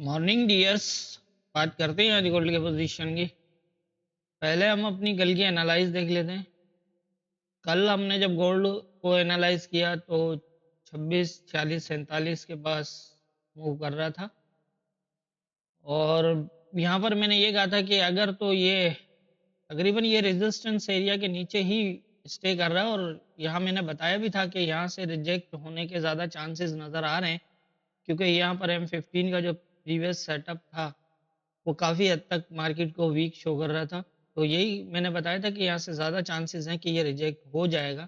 Morning dears. बात करते हैं आज गोल्ड के पोजीशन की। पहले हम अपनी कल की एनालाइज देख लेते हैं। कल हमने जब गोल्ड को एनालाइज किया तो 26 46 47 के पास मूव कर रहा था। और यहाँ पर मैंने ये कहा था कि अगर तो ये तकरीबन ये रेजिस्टेंस एरिया के नीचे ही स्टे कर रहा है। और यहाँ मैंने बताया भी था कि यहाँ से रिजेक्ट होने के ज़्यादा चांसेस नज़र आ रहे हैं, क्योंकि यहाँ पर M15 का जो प्रीवियस सेटअप था वो काफ़ी हद तक मार्केट को वीक शो कर रहा था। तो यही मैंने बताया था कि यहाँ से ज़्यादा चांसेस हैं कि ये रिजेक्ट हो जाएगा।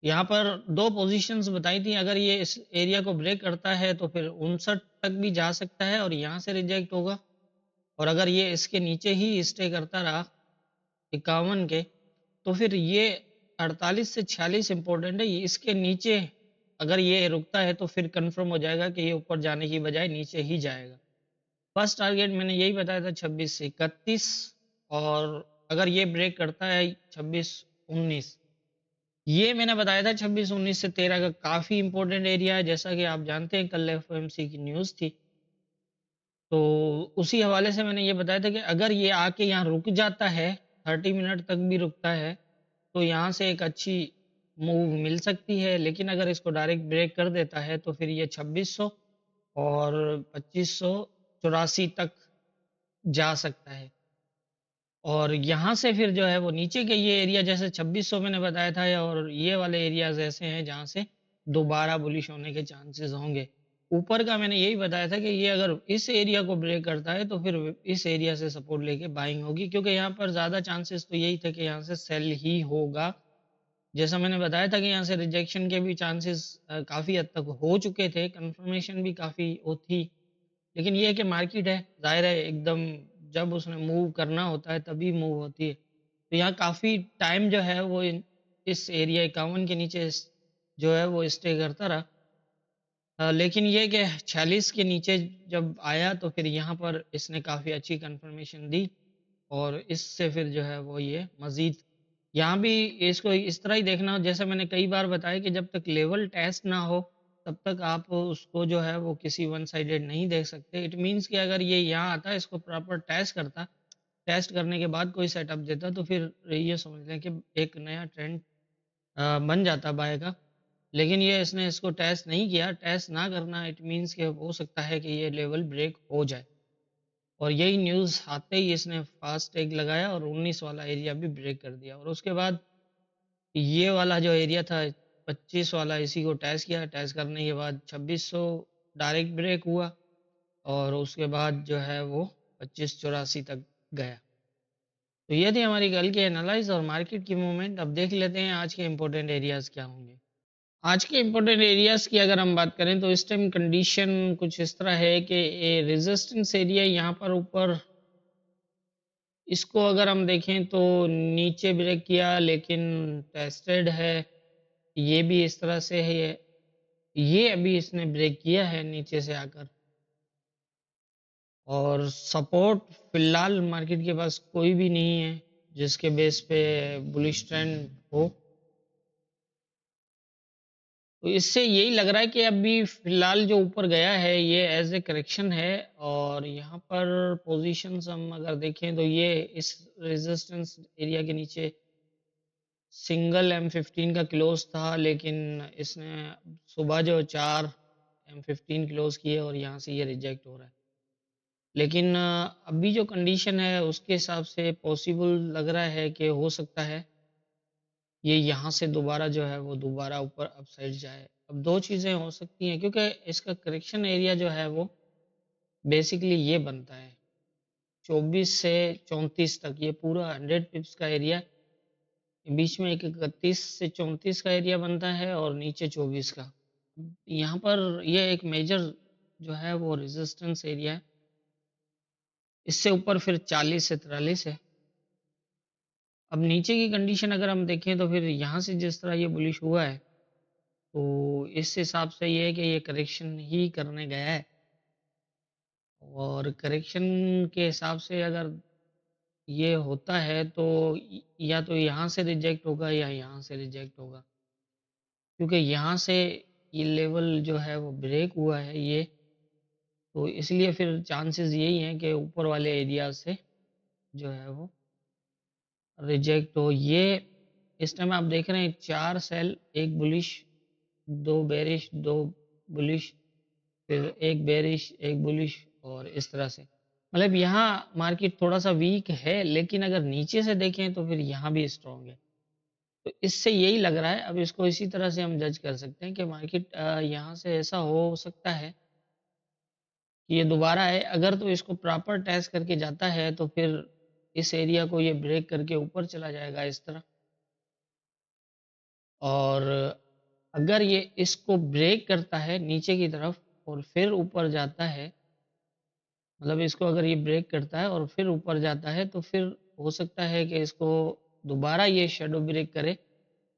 यहाँ पर दो पोजीशंस बताई थी, अगर ये इस एरिया को ब्रेक करता है तो फिर 59 तक भी जा सकता है और यहाँ से रिजेक्ट होगा। और अगर ये इसके नीचे ही स्टे करता रहा 51 के, तो फिर ये 48 से 46 इंपॉर्टेंट है। ये इसके नीचे अगर ये रुकता है तो फिर कंफर्म हो जाएगा कि ये ऊपर जाने की बजाय नीचे ही जाएगा। फर्स्ट टारगेट मैंने यही बताया था 26 से 31। और अगर ये ब्रेक करता है 26 19, ये मैंने बताया था 26 19 से 13 का काफ़ी इंपॉर्टेंट एरिया है। जैसा कि आप जानते हैं कल एफओएमसी की न्यूज़ थी, तो उसी हवाले से मैंने ये बताया था कि अगर ये आके यहाँ रुक जाता है 30 मिनट तक भी रुकता है तो यहाँ से एक अच्छी मूव मिल सकती है। लेकिन अगर इसको डायरेक्ट ब्रेक कर देता है तो फिर ये 2600 और 2584 तक जा सकता है। और यहाँ से फिर जो है वो नीचे के ये एरिया जैसे 2600 मैंने बताया था, और ये वाले एरियाज ऐसे हैं जहाँ से दोबारा बुलिश होने के चांसेस होंगे। ऊपर का मैंने यही बताया था कि ये अगर इस एरिया को ब्रेक करता है तो फिर इस एरिया से सपोर्ट लेके बाइंग होगी, क्योंकि यहाँ पर ज़्यादा चांसेस तो यही थे कि यहाँ से सेल ही होगा। जैसा मैंने बताया था कि यहाँ से रिजेक्शन के भी चांसेस काफ़ी हद तक हो चुके थे, कंफर्मेशन भी काफ़ी वो थी। लेकिन ये है कि मार्केट है, ज़ाहिर है एकदम जब उसने मूव करना होता है तभी मूव होती है। तो यहाँ काफ़ी टाइम जो है वो इस एरिया 51 के नीचे जो है वो स्टे करता रहा। लेकिन ये कि 46 के नीचे जब आया तो फिर यहाँ पर इसने काफ़ी अच्छी कंफर्मेशन दी, और इससे फिर जो है वो ये मज़ीद यहाँ भी इसको इस तरह ही देखना हो, जैसे मैंने कई बार बताया कि जब तक लेवल टेस्ट ना हो तब तक आप उसको जो है वो किसी वन साइडेड नहीं देख सकते। इट मीन्स कि अगर ये यहाँ आता, इसको प्रॉपर टेस्ट करता, टेस्ट करने के बाद कोई सेटअप देता, तो फिर ये समझ लें कि एक नया ट्रेंड बन जाता बाय का। लेकिन ये इसने इसको टेस्ट नहीं किया। टेस्ट ना करना इट मीन्स कि हो सकता है कि ये लेवल ब्रेक हो जाए। और यही न्यूज़ आते ही इसने फास्ट टैग लगाया और 19 वाला एरिया भी ब्रेक कर दिया। और उसके बाद ये वाला जो एरिया था 25 वाला, इसी को टेस्ट किया। टेस्ट करने के बाद 2600 डायरेक्ट ब्रेक हुआ, और उसके बाद जो है वो 2584 तक गया। तो ये थी हमारी कल की एनालाइज और मार्केट की मूवमेंट। अब देख लेते हैं आज के इम्पोर्टेंट एरियाज क्या होंगे। आज के इम्पोर्टेंट एरियाज की अगर हम बात करें तो इस टाइम कंडीशन कुछ इस तरह है कि रेजिस्टेंस एरिया यहाँ पर ऊपर, इसको अगर हम देखें तो नीचे ब्रेक किया लेकिन टेस्टेड है। ये भी इस तरह से है, ये अभी इसने ब्रेक किया है नीचे से आकर। और सपोर्ट फिलहाल मार्केट के पास कोई भी नहीं है जिसके बेस पे बुलिश ट्रेंड हो। तो इससे यही लग रहा है कि अभी फिलहाल जो ऊपर गया है ये एज ए करेक्शन है। और यहाँ पर पोजीशंस हम अगर देखें तो ये इस रेजिस्टेंस एरिया के नीचे सिंगल M15 का क्लोज था, लेकिन इसने सुबह जो 4 M15 क्लोज किए और यहाँ से ये रिजेक्ट हो रहा है। लेकिन अभी जो कंडीशन है उसके हिसाब से पॉसिबल लग रहा है कि हो सकता है ये यहाँ से दोबारा जो है वो दोबारा ऊपर अपसाइड जाए। अब दो चीज़ें हो सकती हैं, क्योंकि इसका करेक्शन एरिया जो है वो बेसिकली ये बनता है 24 से 34 तक, ये पूरा 100 पिप्स का एरिया। बीच में एक 31 से 34 का एरिया बनता है और नीचे 24 का। यहाँ पर ये एक मेजर जो है वो रेजिस्टेंस एरिया है। इससे ऊपर फिर 40 से 43 है। अब नीचे की कंडीशन अगर हम देखें तो फिर यहाँ से जिस तरह ये बुलिश हुआ है तो इस हिसाब से ये है कि ये करेक्शन ही करने गया है। और करेक्शन के हिसाब से अगर ये होता है तो या तो यहाँ से रिजेक्ट होगा या यहाँ से रिजेक्ट होगा, क्योंकि यहाँ से ये लेवल जो है वो ब्रेक हुआ है। ये तो इसलिए फिर चांसेस यही हैं कि ऊपर वाले एरिया से जो है वो रिजेक्ट हो। ये इस टाइम आप देख रहे हैं 4 सेल, 1 बुलिश, 2 बेरिश, 2 बुलिश, फिर 1 बेरिश, 1 बुलिश और इस तरह से। मतलब यहाँ मार्केट थोड़ा-सा वीक है, लेकिन अगर नीचे से देखें तो फिर यहाँ भी स्ट्रॉन्ग है। तो इससे यही लग रहा है, अब इसको इसी तरह से हम जज कर सकते हैं कि मार्केट यहाँ से ऐसा हो सकता है कि ये दोबारा आए। अगर तो इसको प्रॉपर टेस्ट करके जाता है तो फिर इस एरिया को ये ब्रेक करके ऊपर चला जाएगा इस तरह। और अगर ये इसको ब्रेक करता है नीचे की तरफ और फिर ऊपर जाता है, मतलब इसको अगर ये ब्रेक करता है और फिर ऊपर जाता है, तो फिर हो सकता है कि इसको दोबारा ये शैडो ब्रेक करे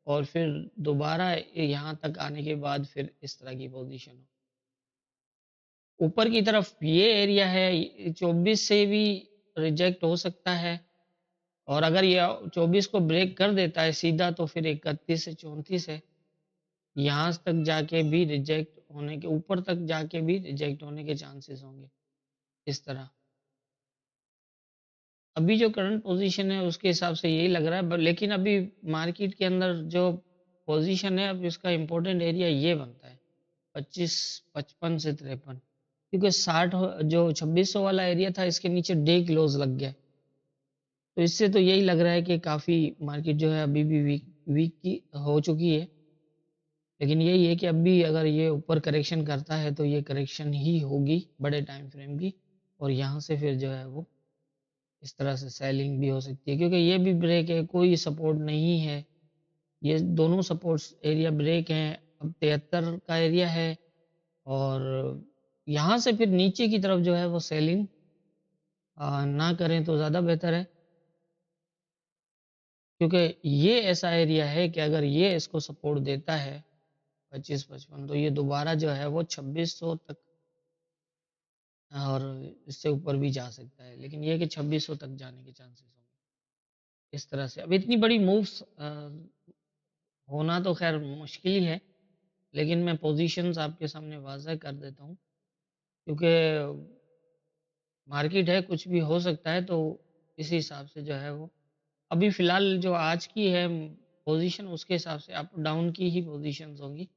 और फिर दोबारा यहाँ तक आने के बाद फिर इस तरह की पोजीशन हो। ऊपर की तरफ ये एरिया है 24 से भी रिजेक्ट हो सकता है, और अगर ये 24 को ब्रेक कर देता है सीधा तो फिर 31 से 34 है, यहाँ तक जाके भी रिजेक्ट होने के, ऊपर तक जाके भी रिजेक्ट होने के चांसेस होंगे इस तरह। अभी जो करंट पोजीशन है उसके हिसाब से यही लग रहा है, लेकिन अभी मार्केट के अंदर जो पोजीशन है, अब इसका इम्पोर्टेंट एरिया ये बनता है 25, 55 से 53, क्योंकि 60 जो 2600 वाला एरिया था इसके नीचे डे क्लोज लग गया। तो इससे तो यही लग रहा है कि काफ़ी मार्केट जो है अभी भी वीक वीक की हो चुकी है। लेकिन यही है कि अभी अगर ये ऊपर करेक्शन करता है तो ये करेक्शन ही होगी बड़े टाइम फ्रेम की, और यहाँ से फिर जो है वो इस तरह से सेलिंग भी हो सकती है, क्योंकि ये भी ब्रेक है, कोई सपोर्ट नहीं है। ये दोनों सपोर्ट्स एरिया ब्रेक हैं। अब 73 का एरिया है, और यहाँ से फिर नीचे की तरफ जो है वो सेलिंग ना करें तो ज़्यादा बेहतर है, क्योंकि ये ऐसा एरिया है कि अगर ये इसको सपोर्ट देता है 25-55, तो ये दोबारा जो है वो 2600 तक और इससे ऊपर भी जा सकता है, लेकिन ये कि 2600 तक जाने के चांसेस होंगे इस तरह से। अब इतनी बड़ी मूव्स होना तो खैर मुश्किल ही है, लेकिन मैं पोजीशंस आपके सामने वाज़ह कर देता हूँ, क्योंकि मार्केट है, कुछ भी हो सकता है, तो इसी हिसाब से जो है वो अभी फ़िलहाल जो आज की है पोजीशन, उसके हिसाब से अप डाउन की ही पोजीशंस होंगी।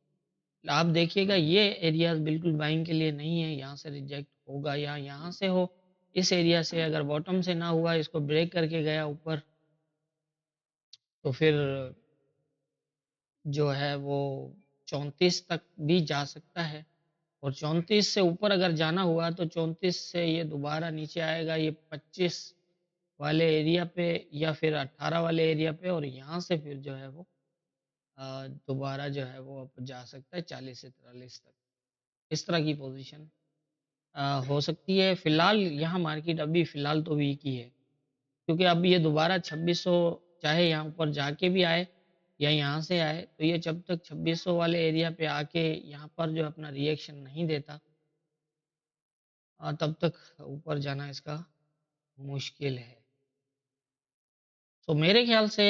आप देखिएगा ये एरियाज़ बिल्कुल बाइंग के लिए नहीं है, यहाँ से रिजेक्ट होगा या यहाँ से हो, इस एरिया से अगर बॉटम से ना हुआ, इसको ब्रेक करके गया ऊपर, तो फिर जो है वो 34 तक भी जा सकता है, और 34 से ऊपर अगर जाना हुआ तो 34 से ये दोबारा नीचे आएगा ये 25 वाले एरिया पे या फिर 18 वाले एरिया पे, और यहाँ से फिर जो है वो दोबारा जो है वो अब जा सकता है 40 से 43 तक। इस तरह की पोजीशन हो सकती है। फिलहाल यहाँ मार्केट अभी फिलहाल तो वीक ही है, क्योंकि अब ये दोबारा 2600 चाहे यहाँ ऊपर जाके भी आए या यहाँ से आए, तो ये जब तक 2600 वाले एरिया पे आके यहाँ पर जो अपना रिएक्शन नहीं देता, तब तक ऊपर जाना इसका मुश्किल है। तो मेरे ख्याल से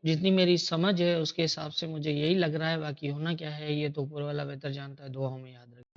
जितनी मेरी समझ है उसके हिसाब से मुझे यही लग रहा है, बाकी होना क्या है ये तो ऊपर वाला बेहतर जानता है। दुआओं में याद रखें।